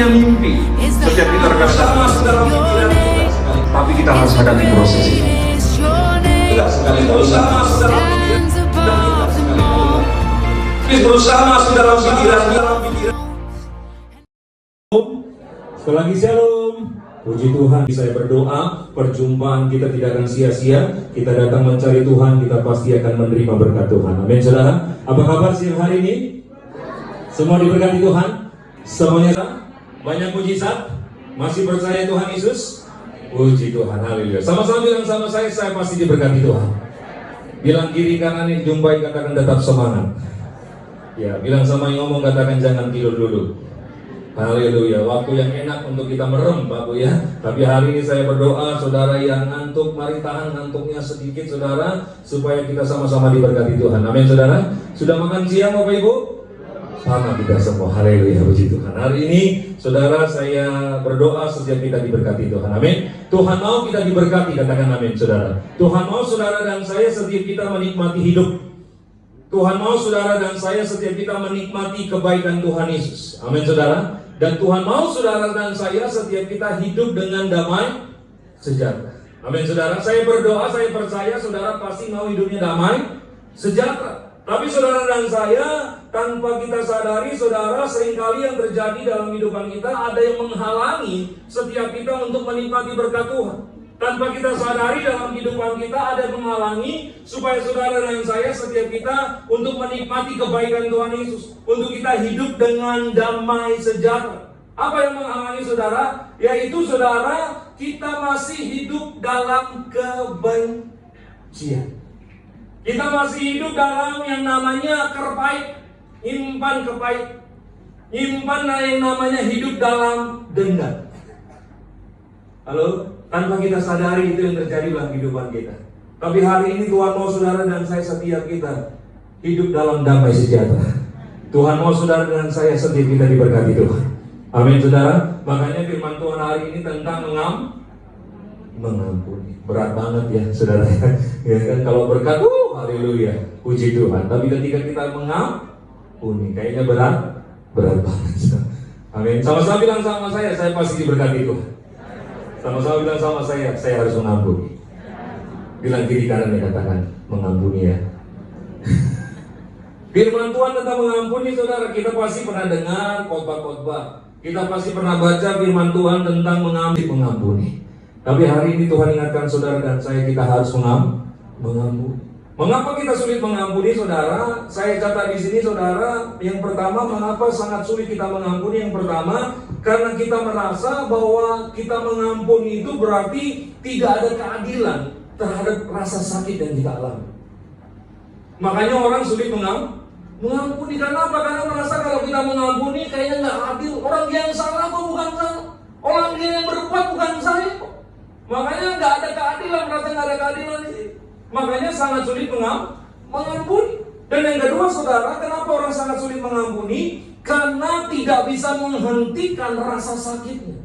punya mimpi. Setiap kita bersama dalam pikiran kita sekali. Tapi kita harus hadapi proses ini. Tidak sekali bersama dalam pikiran dan tidak sekali bersama dalam pikiran. Sekali lagi shalom. Puji Tuhan, saya berdoa perjumpaan kita tidak akan sia-sia. Kita datang mencari Tuhan, kita pasti akan menerima berkat Tuhan. Amin saudara. Apa kabar siang hari ini? Semua diberkati Tuhan? Semuanya banyak mujizat? Masih percaya Tuhan Yesus? Puji Tuhan, haleluya. Sama-sama bilang sama saya pasti diberkati Tuhan. Bilang kiri kanan ini jumpai, katakan tetap semangat. Ya, bilang sama yang ngomong, katakan jangan tidur dulu. Haleluya, waktu yang enak untuk kita merem Bapak ya. Tapi hari ini saya berdoa, saudara yang ngantuk, mari tahan ngantuknya sedikit saudara, supaya kita sama-sama diberkati Tuhan. Amin saudara. Sudah makan siang Bapak Ibu? Sama kita semua, haleluya, puji Tuhan. Hari ini saudara saya berdoa setiap kita diberkati Tuhan, amin. Tuhan mau kita diberkati, katakan amin saudara. Tuhan mau saudara dan saya setiap kita menikmati hidup. Tuhan mau saudara dan saya setiap kita menikmati kebaikan Tuhan Yesus. Amin saudara. Dan Tuhan mau saudara dan saya setiap kita hidup dengan damai sejahtera. Amin saudara. Saya berdoa, saya percaya saudara pasti mau hidupnya damai sejahtera. Tapi saudara dan saya tanpa kita sadari saudara, seringkali yang terjadi dalam kehidupan kita ada yang menghalangi setiap kita untuk menikmati berkat Tuhan. Tanpa kita sadari dalam kehidupan kita ada yang menghalangi supaya saudara dan saya setiap kita untuk menikmati kebaikan Tuhan Yesus, untuk kita hidup dengan damai sejahtera. Apa yang menghalangi saudara? Yaitu saudara, kita masih hidup dalam kebencian. Kita masih hidup dalam yang namanya kerpait, nyimpan kepait, nyimpan yang namanya hidup dalam dendam. Halo? Tanpa kita sadari itu yang terjadi dalam kehidupan kita. Tapi hari ini Tuhan mau saudara dan saya setiap kita hidup dalam damai sejahtera. Tuhan mau saudara dan saya setiap kita diberkati Tuhan. Amin saudara. Makanya firman Tuhan hari ini tentang mengampuni. Berat banget ya saudara. Ya kan kalau berkat, haleluya, puji Tuhan. Tapi ketika kita mengampuni, kayaknya berat banget. Amin. Sama-sama bilang sama saya pasti diberkati Tuhan. Sama-sama bilang sama saya harus mengampuni. Bilang kiri kanan ya, katakan mengampuni ya. Firman Tuhan tentang mengampuni saudara, kita pasti pernah dengar khotbah-khotbah. Kita pasti pernah baca firman Tuhan tentang mengampuni. Tapi hari ini Tuhan ingatkan saudara dan saya, kita harus mengampuni. Mengapa kita sulit mengampuni saudara? Saya catat di sini saudara, yang pertama mengapa sangat sulit kita mengampuni? Yang pertama, karena kita merasa bahwa kita mengampuni itu berarti tidak ada keadilan terhadap rasa sakit yang kita alami. Makanya orang sulit mengampuni. Karena apa? Karena merasa kalau kita mengampuni kayaknya nggak adil. Orang yang salah kok bukan saya. Orang yang berbuat bukan saya kok. Makanya nggak ada keadilan, merasa nggak ada keadilan di sini. Makanya sangat sulit mengampuni. Dan yang kedua saudara, kenapa orang sangat sulit mengampuni? Karena tidak bisa menghentikan rasa sakitnya.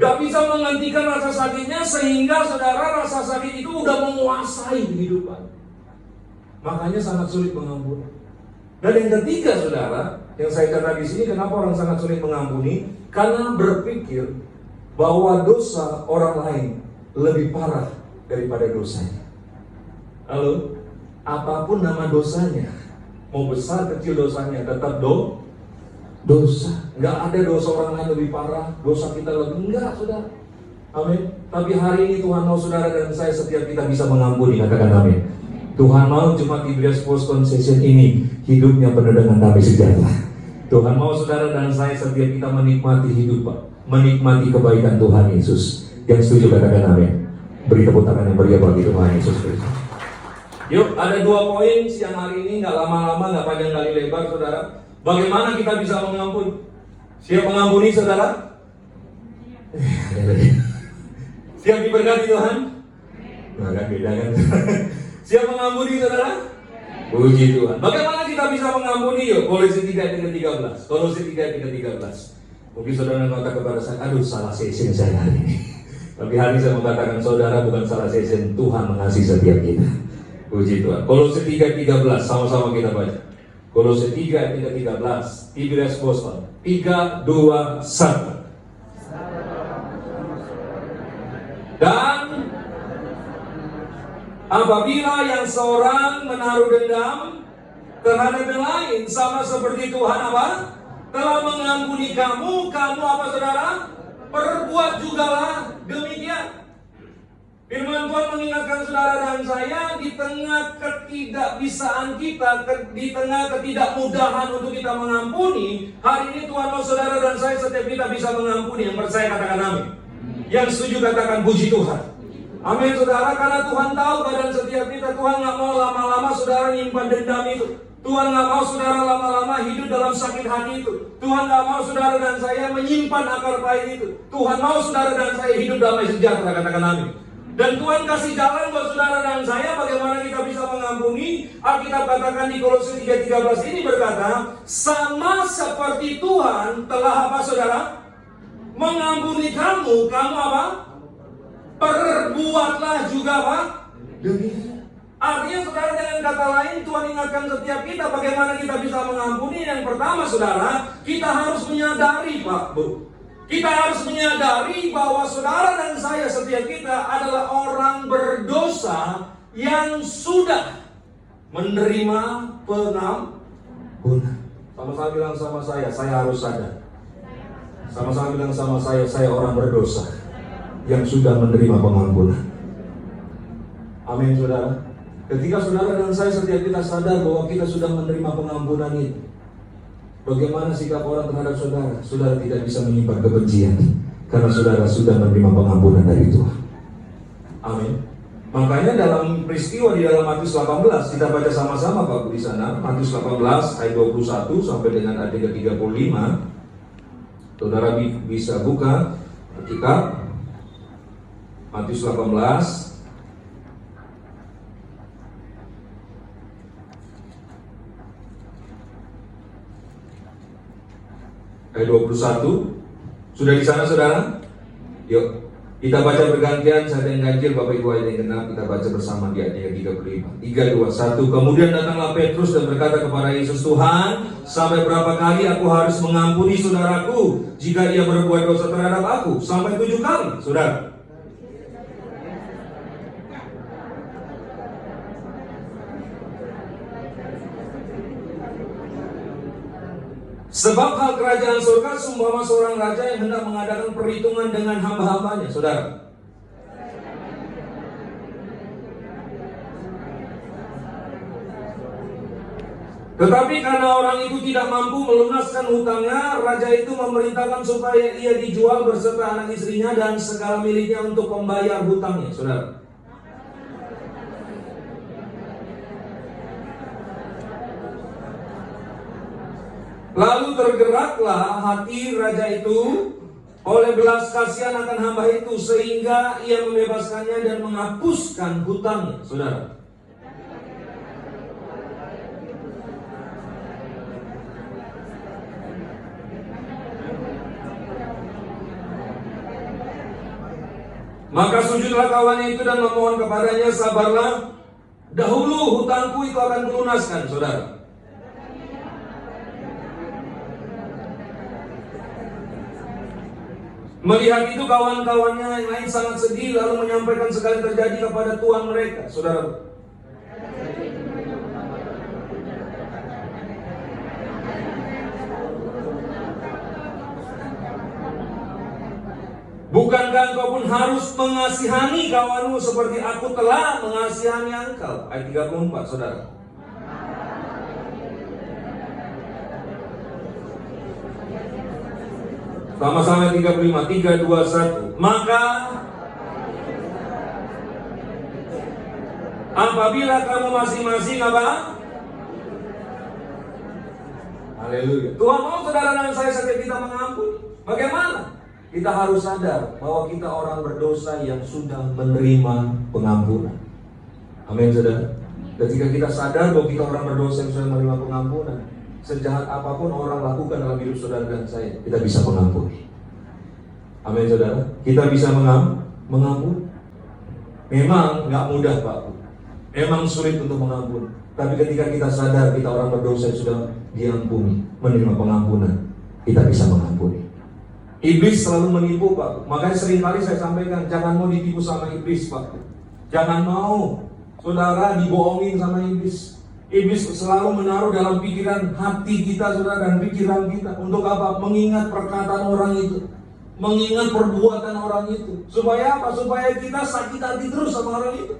Gak bisa menghentikan rasa sakitnya sehingga saudara rasa sakit itu udah menguasai kehidupan. Makanya sangat sulit mengampuni. Dan yang ketiga saudara, yang saya catat di sini, kenapa orang sangat sulit mengampuni? Karena berpikir bahwa dosa orang lain lebih parah daripada dosanya. Halo, apapun nama dosanya, mau besar kecil dosanya, tetap dosa. Nggak ada dosa orang lain lebih parah, dosa kita lebih enggak, saudara. Amin. Tapi hari ini Tuhan mau saudara dan saya setiap kita bisa mengampuni, katakan amin. Tuhan mau cuma di Blessed Post Concession ini hidupnya penuh dengan damai sejahtera. Tuhan mau saudara dan saya setiap kita menikmati hidup, Pak, menikmati kebaikan Tuhan Yesus. Yang setuju katakan amin. Beri tepuk tangan yang meriah bagi Tuhan Yesus Kristus. Yuk, ada 2 poin siang hari ini, nggak lama-lama, nggak panjang kali lebar, saudara. Bagaimana kita bisa mengampuni? Siap mengampuni, saudara? Siap diberkati Tuhan? Nah, kan beda kan? Siap mengampuni, saudara? Puji Tuhan. Bagaimana kita bisa mengampuni? Yuk, Kolose 3 ayat 13. Kolose 3 ayat 13. Mungkin saudara mengatakan kepada saya, aduh salah session saya hari ini. Tapi hari ini saya mengatakan, saudara bukan salah session, Tuhan mengasihi setiap kita. Puji Tuhan. Kolose 3:13, sama-sama kita baca. Kolose 3:13, Tiberias Boston. 3, 2, 1. Dan apabila yang seorang menaruh dendam terhadap yang lain, sama seperti Tuhan apa? Telah mengampuni kamu, kamu apa saudara? Perbuat jugalah demikian. Firman Tuhan mengingatkan saudara dan saya di tengah ketidakbisaan kita, di tengah ketidakmudahan untuk kita mengampuni. Hari ini Tuhan mau saudara dan saya setiap kita bisa mengampuni. Yang percaya katakan amin. Yang setuju katakan puji Tuhan. Amin saudara, karena Tuhan tahu keadaan setiap kita. Tuhan gak mau lama-lama saudara nyimpan dendam itu. Tuhan gak mau saudara lama-lama hidup dalam sakit hati itu. Tuhan gak mau saudara dan saya menyimpan akar pahit itu. Tuhan mau saudara dan saya hidup damai sejahtera, katakan amin. Dan Tuhan kasih jalan buat saudara dan saya bagaimana kita bisa mengampuni. Alkitab katakan di Kolose 3:13 ini berkata, sama seperti Tuhan telah apa saudara? Mengampuni kamu, kamu apa? Perbuatlah juga apa? Demikian. Artinya saudara, dengan kata lain Tuhan ingatkan setiap kita bagaimana kita bisa mengampuni. Yang pertama saudara, kita harus menyadari Pak Bu, kita harus menyadari bahwa saudara dan saya setiap kita adalah orang berdosa yang sudah menerima pengampunan. Sama-sama bilang sama saya harus sadar. Sama-sama bilang sama saya orang berdosa yang sudah menerima pengampunan. Amin saudara. Ketika saudara dan saya setiap kita sadar bahwa kita sudah menerima pengampunan itu, bagaimana sikap orang terhadap saudara? Saudara tidak bisa menyimpan kebencian karena saudara sudah menerima pengampunan dari Tuhan. Amin. Makanya dalam peristiwa di dalam Matius 18 kita baca sama-sama Pak di sana. Matius 18 ayat 21 sampai dengan ayat 35. Saudara bisa buka ketika Matius 18 ayat 21. Sudah di sana saudara? Yuk kita baca bergantian, saya yang ganjil, Bapak Ibu ayat yang genap, kita baca bersama di ayat 35. 3, 2, 1. Kemudian datanglah Petrus dan berkata kepada Yesus, Tuhan, sampai berapa kali aku harus mengampuni saudaraku jika ia berbuat dosa terhadap aku? Sampai 7 kali, saudara. Sebab hal kerajaan surga seumpama seorang raja yang hendak mengadakan perhitungan dengan hamba-hambanya, saudara. Tetapi karena orang itu tidak mampu melunaskan hutangnya, raja itu memerintahkan supaya ia dijual berserta anak istrinya dan segala miliknya untuk membayar hutangnya, saudara. Lalu tergeraklah hati raja itu oleh belas kasihan akan hamba itu sehingga ia membebaskannya dan menghapuskan hutangnya, saudara. Maka sujudlah kawannya itu dan memohon kepadanya, sabarlah, dahulu hutangku itu akan kulunaskan, saudara. Melihat itu kawan-kawannya yang lain sangat sedih, lalu menyampaikan segala yang terjadi kepada tuan mereka, saudara. Bukankah engkau pun harus mengasihani kawanmu seperti aku telah mengasihani engkau? Ayat 34, saudara. Sama-sama 35, 3, 2, 1. Maka apabila kamu masing-masing apa? Haleluya. Tuhan mau saudara dan saya setiap kita mengampuni. Bagaimana? Kita harus sadar bahwa kita orang berdosa yang sudah menerima pengampunan. Amin saudara. Ketika kita sadar bahwa kita orang berdosa yang sudah menerima pengampunan, sejahat apapun orang lakukan dalam hidup saudara dan saya, kita bisa mengampuni. Amin saudara. Kita bisa mengampuni. Memang nggak mudah Pak. Memang sulit untuk mengampuni. Tapi ketika kita sadar kita orang berdosa yang sudah diampuni, menerima pengampunan, kita bisa mengampuni. Iblis selalu menipu, Pak. Makanya seringkali saya sampaikan, jangan mau ditipu sama iblis, Pak. Jangan mau saudara dibohongin sama iblis. Iblis selalu menaruh dalam pikiran hati kita, saudara, dan pikiran kita. Untuk apa? Mengingat perkataan orang itu, mengingat perbuatan orang itu. Supaya apa? Supaya kita sakit hati terus sama orang itu.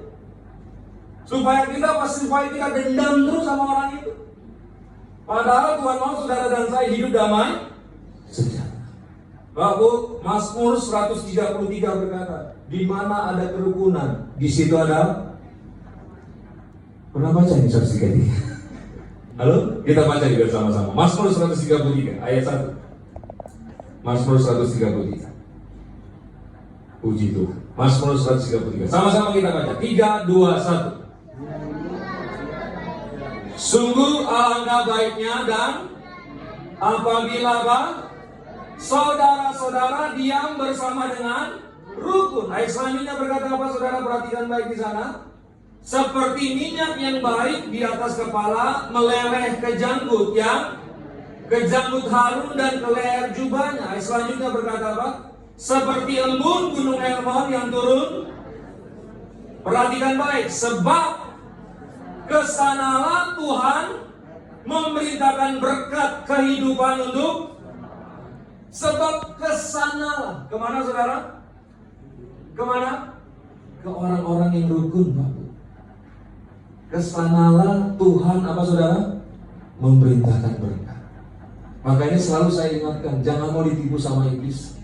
Supaya kita dendam terus sama orang itu. Padahal Tuhan mau saudara dan saya hidup damai sejahtera. Bapak, Mazmur 133 berkata, di mana ada kerukunan, di situ ada. Pernah baca ini 133? Halo? Kita baca juga sama-sama. Mazmur 133 ayat 1. Mazmur 133. Puji Tuhan. Mazmur 133. Sama-sama kita baca. 3, 2, 1. Sungguh alangkah baiknya dan apabila saudara-saudara diam bersama dengan rukun. Ayat selanjutnya berkata apa, saudara? Perhatikan baik di sana. Seperti minyak yang baik di atas kepala meleleh ke janggut Harun dan ke leher jubahnya. Ayat selanjutnya berkata apa? Seperti embun gunung Hermon yang turun. Perhatikan baik. Sebab kesanalah Tuhan memerintahkan berkat kehidupan untuk. Sebab kesanalah. Kemana, saudara? Kemana? Ke orang-orang yang rukun, Pak. Kesanalah Tuhan apa, saudara? Memerintahkan berkat. Makanya selalu saya ingatkan, jangan mau ditipu sama iblis.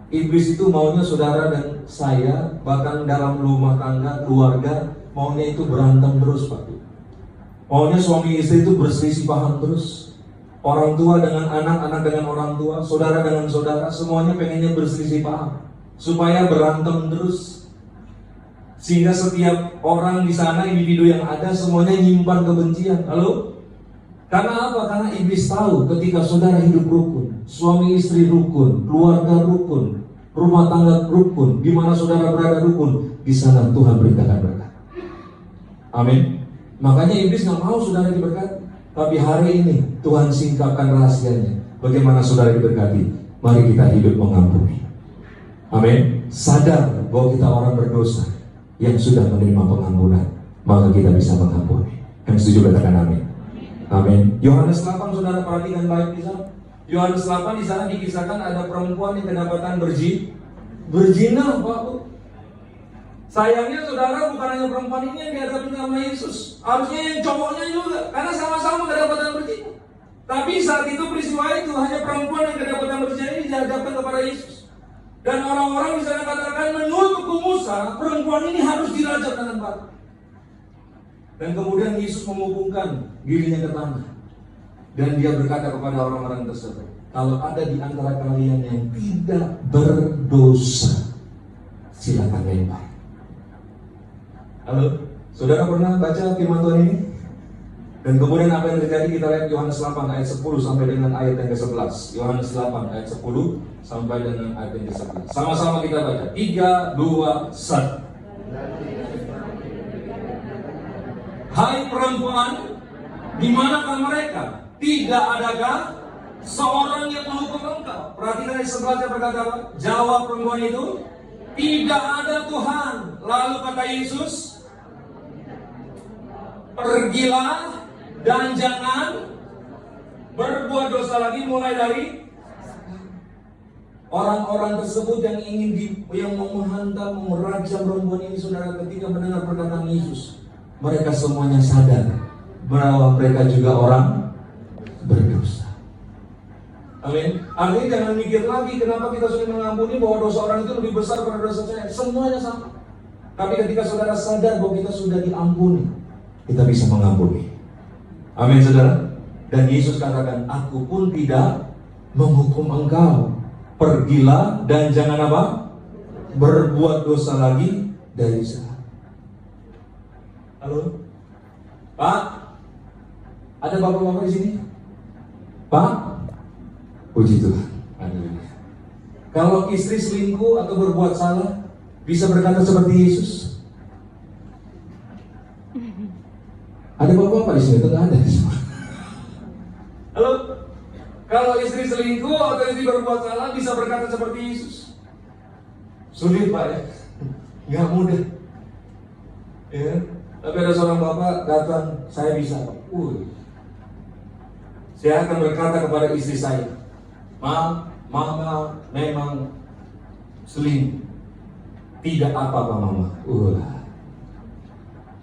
Iblis itu maunya saudara dan saya, bahkan dalam rumah tangga, keluarga, maunya itu berantem terus, Pak. Maunya suami istri itu berselisih paham terus. Orang tua dengan anak, anak dengan orang tua, saudara dengan saudara, semuanya pengennya berselisih paham supaya berantem terus. Sehingga setiap orang di sana, individu yang ada, semuanya nyimpan kebencian. Halo? Karena apa? Karena iblis tahu ketika saudara hidup rukun, suami istri rukun, keluarga rukun, rumah tangga rukun, di mana saudara berada rukun, di sana Tuhan berikan berkat. Amin. Makanya iblis nggak mau saudara diberkati. Tapi hari ini Tuhan singkapkan rahasianya. Bagaimana saudara diberkati? Mari kita hidup mengampuni. Amin. Sadar bahwa kita orang berdosa yang sudah menerima pengampunan, maka kita bisa mengampuni. Yang setuju katakan amin. Amin. Yohanes 8, saudara perhatikan baik di sana. Yohanes 8 di sana dikisahkan ada perempuan yang kedapatan berzina, Pak. Sayangnya saudara, bukan hanya perempuan ini yang dihadapi sama Yesus, harusnya yang cowoknya juga, karena sama-sama kedapatan berzina. Tapi saat itu peristiwa itu hanya perempuan yang kedapatan berzina ini dihadapkan kepada Yesus. Dan orang-orang di sana katakan, menurut hukum Musa, perempuan ini harus dirajam dengan batu. Dan kemudian Yesus memupungkan dirinya ke tanah. Dan dia berkata kepada orang-orang tersebut, kalau ada di antara kalian yang tidak berdosa, silakan lempar. Halo, saudara pernah baca firman Tuhan ini? Dan kemudian apa yang terjadi? Kita lihat Yohanes 8 ayat 10 sampai dengan ayat yang ke-11. Yohanes 8 ayat 10 sampai dengan ayat yang ke-11. Sama-sama kita baca. 3, 2, 1. Hai perempuan, di manakah mereka? Tidak adakah seorang yang menghukum engkau? Perhatikan ayat 11 berkata apa? Jawab perempuan itu, tidak ada Tuhan. Lalu kata Yesus, pergilah dan jangan berbuat dosa lagi mulai dari orang-orang tersebut yang ingin yang menghantam, merajam perempuan ini, saudara, ketika mendengar perkataan Yesus, mereka semuanya sadar bahwa mereka juga orang berdosa. Amin. Artinya jangan mikir lagi kenapa kita sudah mengampuni bahwa dosa orang itu lebih besar daripada dosa saya. Semuanya sama. Tapi ketika saudara sadar bahwa kita sudah diampuni, kita bisa mengampuni. Amin, saudara. Dan Yesus katakan, aku pun tidak menghukum engkau. Pergilah dan jangan apa? Berbuat dosa lagi dari sana. Halo? Pak? Ada bapak-bapak di sini? Pak? Puji Tuhan. Kalau istri selingkuh atau berbuat salah, bisa berkata seperti Yesus? Ada bapak-bapak di sini? Itu nggak ada. Halo? Kalau istri selingkuh atau istri berbuat salah bisa berkata seperti Yesus? Sulit Pak ya, nggak mudah. Ya, tapi ada seorang bapak datang, saya bisa. Saya akan berkata kepada istri saya, mama memang selingkuh. Tidak apa-apa mama.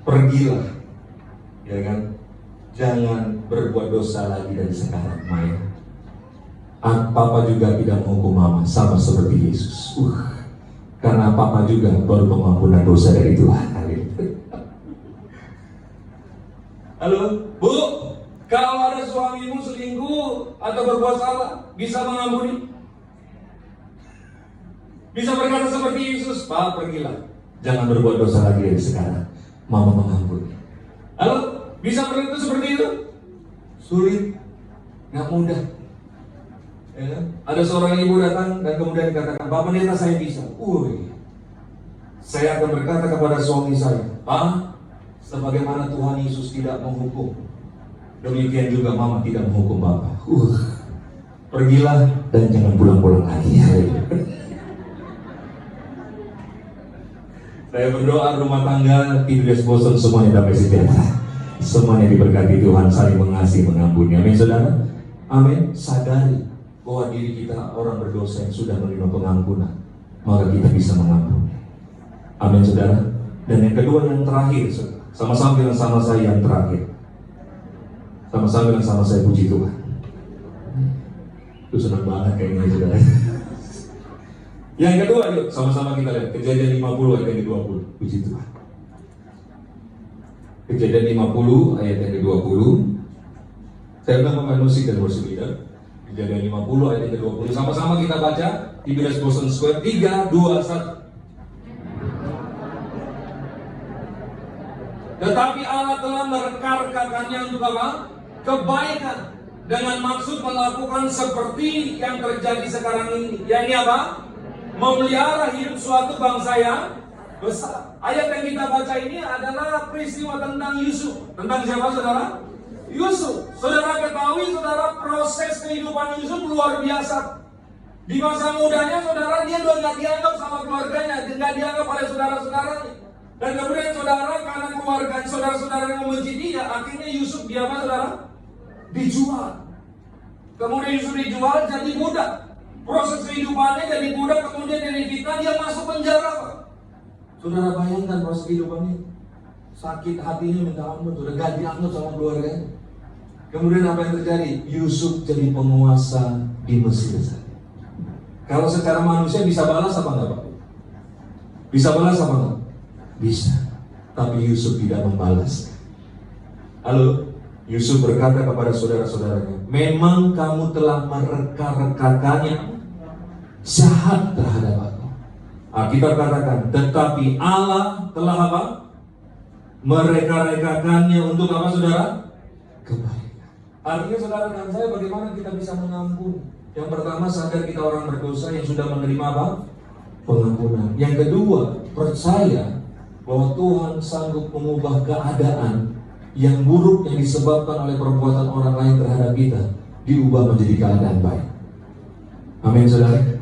Pergilah, ya kan? Jangan berbuat dosa lagi dari sekarang, Maya. Papa juga tidak menghukum mama sama seperti Yesus. Karena Papa juga baru pengampunan dosa dari Tuhan. Halo, Bu, kalau ada suamimu selingkuh atau berbuat salah, bisa mengampuni? Bisa berkata seperti Yesus, Pak, pergilah. Jangan berbuat dosa lagi dari sekarang. Mama mengampuni. Halo, bisa berkata seperti itu? Sulit, nggak mudah. Ya, ada seorang ibu datang dan kemudian dikatakan, Pak Pendeta saya bisa. Saya akan berkata kepada suami saya, Pak, sebagaimana Tuhan Yesus tidak menghukum, demikian juga Mama tidak menghukum Bapak. Pergilah dan jangan pulang-pulang lagi. Saya berdoa rumah tangga tidak bosan, semuanya damai sejahtera, semuanya diberkati Tuhan, saling mengasihi, mengampuni. Amin saudara. Amin. Sadari bahwa diri kita orang berdosa yang sudah menerima pengampunan, maka kita bisa mengampuni. Amin saudara. Dan yang kedua, yang terakhir, sama-sama bilang sama saya yang terakhir. Sama-sama bilang sama saya, puji Tuhan. Itu senang banget kayaknya saudara. Yang kedua, yuk sama-sama kita lihat Kejadian 50 ayat yang ke-20. Puji Tuhan. Kejadian 50 ayat yang ke-20. Saya udah memakai musik dan worship leader. Kejadian 50 ayat yang ke-20. Sama-sama kita baca di Bilas Boston Square. 3, 2, 1. Tetapi Allah telah mereka-rekakannya untuk apa? Kebaikan, dengan maksud melakukan seperti yang terjadi sekarang ini. Yakni apa? Memelihara hidup suatu bangsa yang besar. Ayat yang kita baca ini adalah peristiwa tentang Yusuf. Tentang siapa saudara? Yusuf. Saudara ketahui saudara, proses kehidupan Yusuf luar biasa. Di masa mudanya saudara, dia udah gak dianggap sama keluarganya, gak dianggap oleh saudara-saudaranya. Dan kemudian saudara, karena keluarga saudara-saudara yang membenci dia, akhirnya Yusuf dia apa saudara? Dijual. Kemudian Yusuf dijual jadi budak. Proses kehidupannya jadi budak, kemudian dari fitnah dia masuk penjara, Pak. Saudara bayangkan proses kehidupannya. Sakit hatinya minta ampun, sudah gak dianggap sama keluarganya. Kemudian apa yang terjadi? Yusuf jadi penguasa di Mesir. Kalau secara manusia bisa balas apa enggak, Pak? Bisa balas apa enggak? Bisa. Tapi Yusuf tidak membalas. Halo, Yusuf berkata kepada saudara-saudaranya, memang kamu telah mereka-rekakannya jahat terhadap aku. Kita katakan, tetapi Allah telah apa? Mereka-rekakannya untuk apa saudara? Kebaikan. Artinya saudara dan saya, bagaimana kita bisa mengampuni? Yang pertama, sadar kita orang berdosa yang sudah menerima apa? Pengampunan. Yang kedua, percaya bahwa Tuhan sanggup mengubah keadaan yang buruk yang disebabkan oleh perbuatan orang lain terhadap kita, diubah menjadi keadaan baik. Amin saudara.